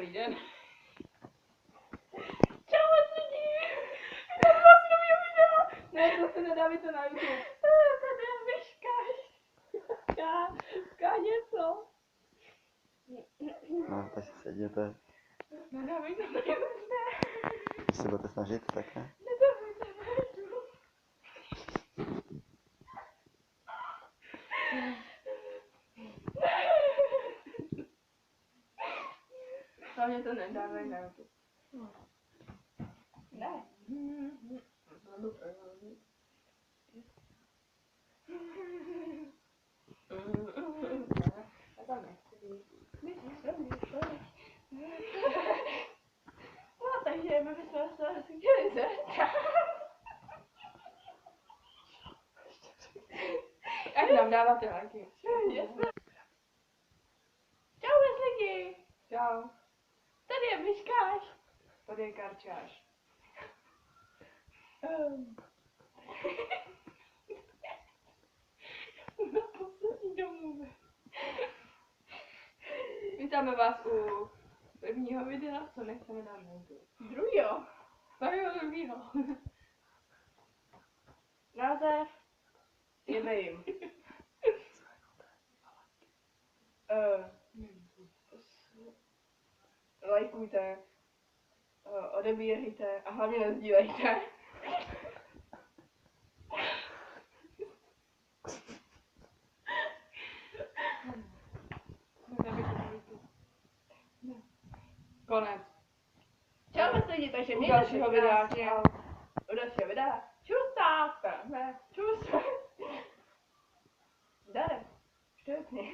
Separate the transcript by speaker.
Speaker 1: Dobrý den.
Speaker 2: Čau lidi! Já mám asi novýho videa!
Speaker 1: Ne, to se nedá mi to na YouTube.
Speaker 2: Tady je Myškaš. Ská něco.
Speaker 3: No, tak si sedíte.
Speaker 2: Nedá mi to na YouTube.
Speaker 3: Když se budete snažit, tak ne.
Speaker 2: Nedá mi to na YouTube.
Speaker 1: Hlavně to nedávaj na YouTube.
Speaker 2: Ne.
Speaker 1: Já tam nechci být.
Speaker 2: No, takže my bychom se chtěli zeptat.
Speaker 1: Ať nám dáváte lajky.
Speaker 2: Čau lidi!
Speaker 1: Čau.
Speaker 2: Tady je Myškáš.
Speaker 1: Tady je Karčáš.
Speaker 2: Na poslední domluvě.
Speaker 1: Vítáme vás u prvního videa, co nechceme dát na YouTube.
Speaker 2: Druhýho.
Speaker 1: Druhýho.
Speaker 2: Název.
Speaker 1: Je nevím. Lajkujte, odebírejte a hlavně nezdílejte. Konec.
Speaker 2: Čau lidi, takže
Speaker 1: U
Speaker 2: mějte
Speaker 1: dalšího
Speaker 2: se
Speaker 1: videa.
Speaker 2: krásně.
Speaker 1: Čau.
Speaker 2: U dalšího videa. Čus táta. Čus. Dare. Šťastně.